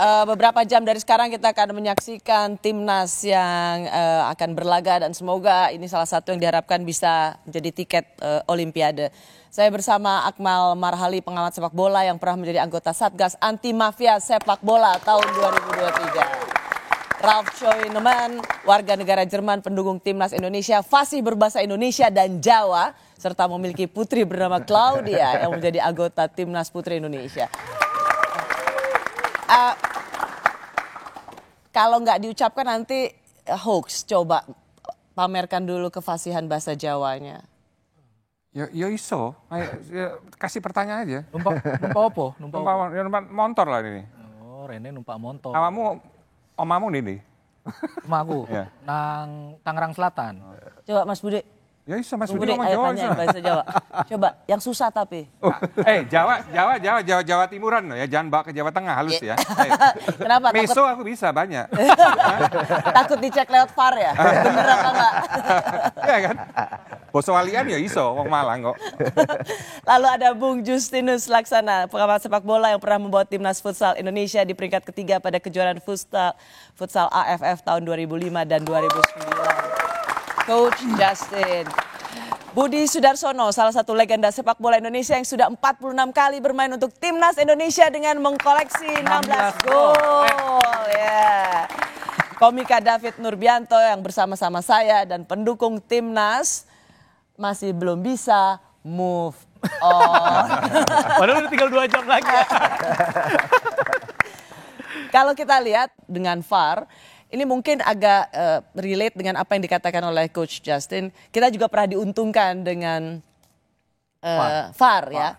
Beberapa jam dari sekarang kita akan menyaksikan timnas yang akan berlaga dan semoga ini salah satu yang diharapkan bisa menjadi tiket Olimpiade. Saya bersama Akmal Marhali, pengamat sepak bola yang pernah menjadi anggota Satgas Anti Mafia Sepak Bola tahun 2023. Ralf Schoenemann, warga negara Jerman pendukung timnas Indonesia, fasih berbahasa Indonesia dan Jawa, serta memiliki putri bernama Claudia yang menjadi anggota timnas putri Indonesia. Kalau nggak diucapkan nanti hoax, coba pamerkan dulu kefasihan bahasa Jawanya. Ya iso, kasih pertanyaan aja. Numpak apa? Numpak motor lah ini. Oh, Rene numpak motor. Omamu nih. Rumahku, nang Tangerang Selatan. Coba Mas Budi. Ya iso Mas Budi, Budi ngomong ayo Jawa. tanyain bahasa Jawa. Coba, yang susah tapi. Jawa Timuran ya, jangan bawa ke Jawa Tengah halus ya. Kenapa? Meso aku bisa banyak. Takut dicek lewat VAR ya? Bener apa enggak? Iya kan? Boso walian ya iso, wong Malang kok. Lalu ada Bung Justinus Laksana, pengamat sepak bola yang pernah membawa timnas futsal Indonesia di peringkat ketiga pada kejuaraan futsal AFF tahun 2005 dan 2009. Coach Justin. Budi Sudarsono, salah satu legenda sepak bola Indonesia yang sudah 46 kali bermain untuk timnas Indonesia dengan mengkoleksi 16 gol. Ya. Komika David Nurbianto yang bersama-sama saya dan pendukung timnas masih belum bisa move on. Padahal udah tinggal 2 jam lagi ya. Kalau kita lihat dengan VAR, ini mungkin agak relate dengan apa yang dikatakan oleh Coach Justin. Kita juga pernah diuntungkan dengan VAR ya.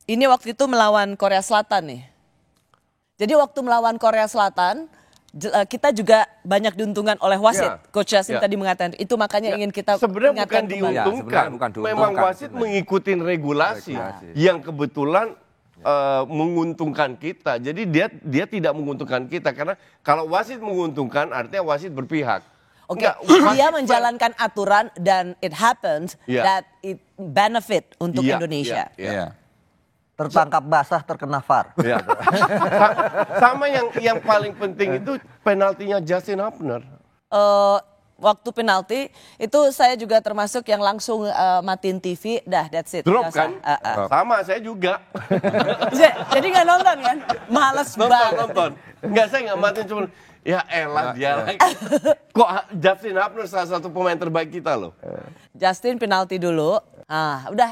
Ini waktu itu melawan Korea Selatan nih. Jadi waktu melawan Korea Selatan, kita juga banyak diuntungkan oleh wasit. Coach Justin tadi mengatakan itu, makanya ingin kita sebenarnya ingatkan bukan diuntungkan. Bukan diuntungkan. Memang wasit mengikuti regulasi yang kebetulan menguntungkan kita. Jadi dia tidak menguntungkan kita karena kalau wasit menguntungkan artinya wasit berpihak. Oke, dia menjalankan aturan dan it happens that it benefit untuk Indonesia. Tertangkap basah terkena VAR. Sama yang paling penting itu penaltinya Justin Hapner. Waktu penalti itu saya juga termasuk yang langsung matiin TV, dah that's it. Drop kan? Sama saya juga. Jadi nggak nonton kan? Males banget. Nonton. Enggak, saya nggak matiin, cuma ya elah dia lagi. Kok Justin Hapner salah satu pemain terbaik kita loh. Justin penalti dulu.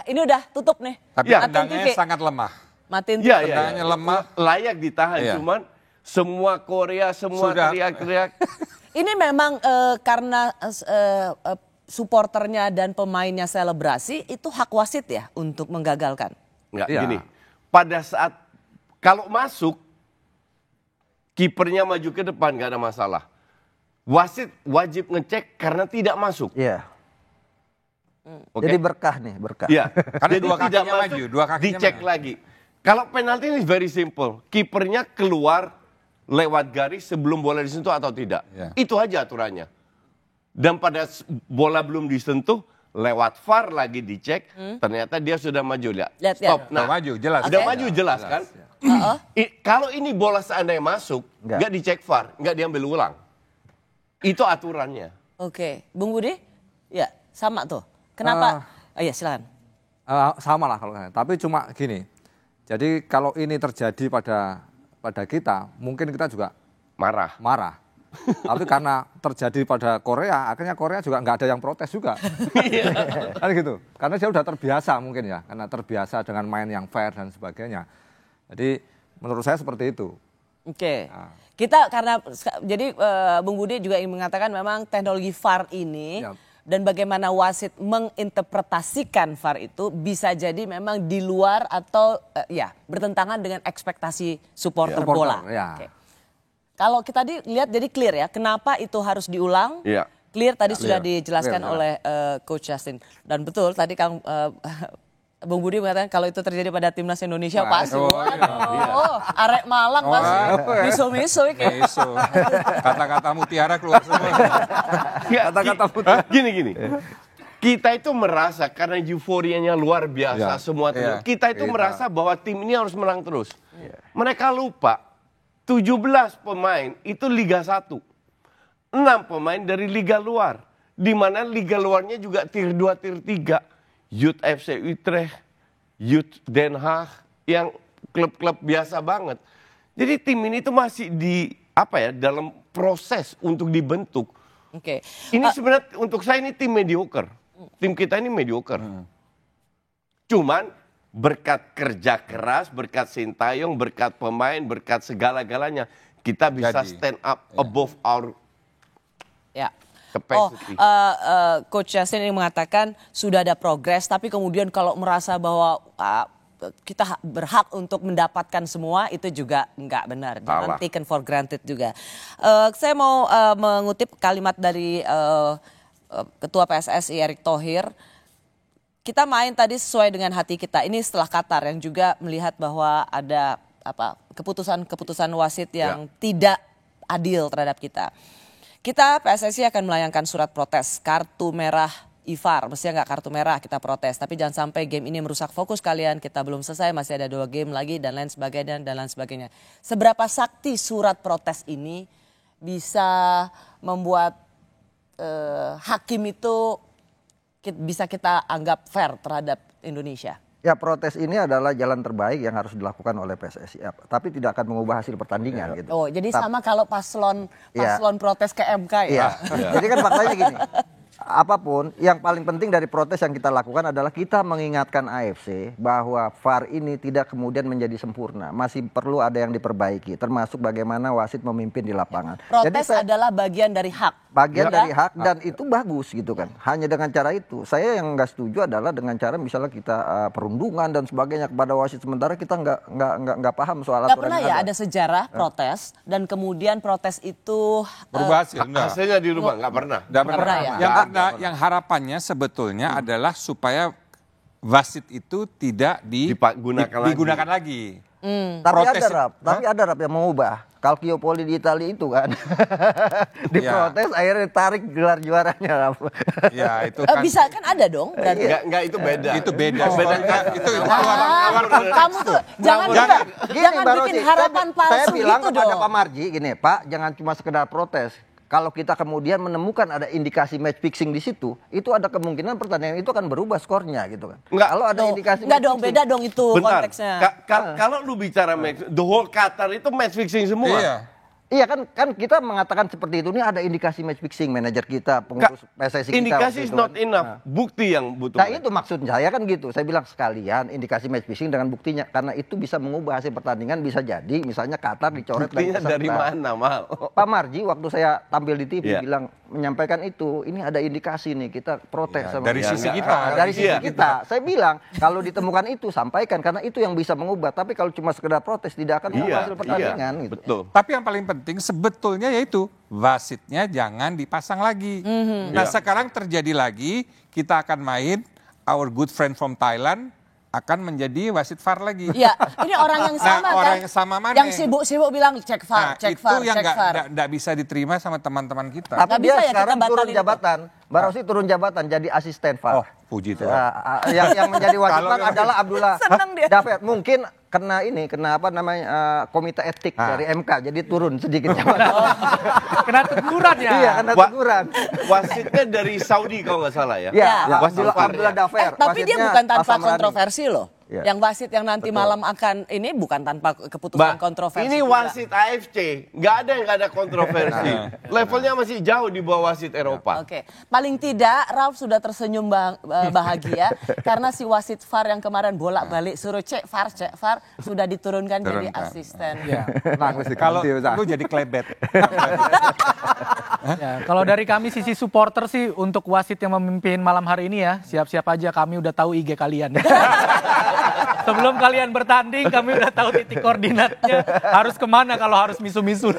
Ini udah tutup nih. Tapi tendangnya sangat lemah. Matiin TV. Tendangnya lemah. Layak ditahan, cuman semua Korea semua teriak-teriak. Ini memang karena supporternya dan pemainnya selebrasi, itu hak wasit ya untuk menggagalkan? Enggak, gini. Pada saat kalau masuk, kipernya maju ke depan nggak ada masalah. Wasit wajib ngecek karena tidak masuk. Iya. Okay? Jadi berkah nih, berkah. Iya. Karena Jadi dua tidak kakinya masuk, maju, dua kakinya dicek maju. lagi. Kalau penalti ini very simple. Kipernya keluar lewat garis sebelum bola disentuh atau tidak. Itu aja aturannya. Dan pada bola belum disentuh, lewat VAR lagi dicek, ternyata dia sudah maju. Lihat, stop. Nah, maju, jelas. Sudah maju, jelas kan? Kalau ini bola seandainya masuk, nggak dicek VAR, nggak diambil ulang. Itu aturannya. Oke, Bung Budi? Ya, sama tuh. Kenapa? Iya, silakan. Sama lah kalau tapi cuma gini. Jadi kalau ini terjadi pada kita, mungkin kita juga marah. Tapi karena terjadi pada Korea, akhirnya Korea juga nggak ada yang protes juga. Kan gitu. Karena dia udah terbiasa mungkin ya, karena terbiasa dengan main yang fair dan sebagainya. Jadi menurut saya seperti itu. Oke. Kita karena jadi Bung Budi juga ingin mengatakan memang teknologi VAR ini dan bagaimana wasit menginterpretasikan VAR itu bisa jadi memang di luar atau bertentangan dengan ekspektasi supporter bola. Oke. Kalau kita tadi lihat jadi clear ya, kenapa itu harus diulang? Clear tadi sudah dijelaskan oleh Coach Justin. Dan betul tadi Kang Bung Budi mengatakan kalau itu terjadi pada timnas Indonesia pasti. Arek Malang pasti. Miso-miso ini. Kata-kata mutiara keluar semua. Kata-kata mutiara. Gini. Kita itu merasa karena euforianya luar biasa semua. Kita itu merasa bahwa tim ini harus menang terus. Mereka lupa 17 pemain itu Liga 1. 6 pemain dari liga luar. Di mana liga luarnya juga tier 2, tier 3. Youth FC Utrecht, Youth Den Haag, yang klub-klub biasa banget. Jadi tim ini tuh masih dalam proses untuk dibentuk. Oke. Ini sebenarnya untuk saya ini tim mediocre. Tim kita ini mediocre. Cuman berkat kerja keras, berkat Sintayong, berkat pemain, berkat segala-galanya, kita bisa stand up above our capacity. Coach Justin ini mengatakan sudah ada progres, tapi kemudian kalau merasa bahwa kita berhak untuk mendapatkan semua, itu juga nggak benar. Jangan taken for granted juga. Saya mau mengutip kalimat dari Ketua PSSI Erick Thohir. Kita main tadi sesuai dengan hati kita. Ini setelah Qatar yang juga melihat bahwa ada keputusan wasit yang tidak adil terhadap kita. Kita PSSI akan melayangkan surat protes, kartu merah IVAR, mestinya nggak kartu merah, kita protes. Tapi jangan sampai game ini merusak fokus kalian, kita belum selesai, masih ada 2 game lagi dan lain sebagainya. Seberapa sakti surat protes ini bisa membuat hakim itu bisa kita anggap fair terhadap Indonesia? Ya, protes ini adalah jalan terbaik yang harus dilakukan oleh PSSI, tapi tidak akan mengubah hasil pertandingan gitu. Oh, jadi sama kalau paslon protes ke MK ya? Jadi kan faktanya gini, apapun yang paling penting dari protes yang kita lakukan adalah kita mengingatkan AFC bahwa VAR ini tidak kemudian menjadi sempurna, masih perlu ada yang diperbaiki, termasuk bagaimana wasit memimpin di lapangan. Protes adalah bagian dari hak. Dari hak, dan itu bagus gitu kan. Hanya dengan cara itu. Saya yang nggak setuju adalah dengan cara misalnya kita perundungan dan sebagainya kepada wasit, sementara kita nggak paham soal aturan. Nggak pernah ya ada sejarah protes dan kemudian protes itu berubah hasil. Hasilnya dirubah, nggak pernah. Nggak pernah ya. Yang harapannya sebetulnya adalah supaya wasit itu tidak digunakan lagi. Tapi ada Rap yang mengubah. Calciopoli di Italia itu kan diprotes, akhirnya tarik gelar juaranya. Ya itu kan bisa kan ada dong. Enggak, itu beda. Itu beda. Itu kamu tuh jangan bikin harapan palsu. Saya bilang gitu kepada dong. Pak Marji gini, Pak, jangan cuma sekedar protes. Kalau kita kemudian menemukan ada indikasi match fixing di situ, itu ada kemungkinan pertandingan itu akan berubah skornya gitu kan. Enggak, kalau ada indikasi enggak dong, beda dong itu konteksnya. Kalau lu bicara match, the whole Qatar itu match fixing semua. Iya kan kita mengatakan seperti itu, ini ada indikasi match fixing, manajer kita, pengurus PSSI kita. Indikasi is not enough, bukti yang butuh. Nah itu maksud saya kan gitu, saya bilang sekalian indikasi match fixing dengan buktinya, karena itu bisa mengubah hasil pertandingan, bisa jadi misalnya Qatar dicoret. Buktinya dari mana, Mal? Pak Marji waktu saya tampil di TV bilang, menyampaikan itu, ini ada indikasi nih, kita protes sama dari sisi kita. Dari sisi kita. Saya bilang, kalau ditemukan itu sampaikan, karena itu yang bisa mengubah, tapi kalau cuma sekedar protes tidak akan mengubah hasil pertandingan gitu. Betul. Tapi yang paling penting sebetulnya yaitu wasitnya jangan dipasang lagi. Nah sekarang terjadi lagi, kita akan main our good friend from Thailand akan menjadi wasit VAR lagi. Iya, ini orang yang sama kan? Orang yang sama mana? Yang sibuk-sibuk bilang cek VAR, cek VAR, itu yang cek VAR. nggak bisa diterima sama teman-teman kita. Tapi dia bisa ya, sekarang kita turun batalin jabatan, Mbak Rosi turun jabatan jadi asisten VAR. Oh, puji Tuhan. Yang menjadi wasit VAR adalah Abdullah Seneng dia. David. Mungkin kena komite etik dari MK, jadi turun sedikit jabatan. Kena teguran ya? Iya, kena teguran. Wasitnya dari Saudi kalau nggak salah ya. Iya, wasit Abdullah Dafer. Tapi dia bukan tanpa Al-Samrani. kontroversi loh. Ya. Yang wasit yang nanti malam akan ini bukan tanpa keputusan kontroversi. Ini juga. wasit AFC, nggak ada kontroversi. Levelnya masih jauh di bawah wasit Eropa. Oke, paling tidak Ralf sudah tersenyum bahagia karena si wasit VAR yang kemarin bolak-balik suruh cek VAR sudah diturunkan jadi asisten. Ya. Kalau lu jadi klebet. Ya, kalau dari kami sisi supporter sih untuk wasit yang memimpin malam hari ini ya, siap-siap aja, kami udah tahu IG kalian. Sebelum kalian bertanding kami udah tahu titik koordinatnya harus kemana kalau harus misu-misu.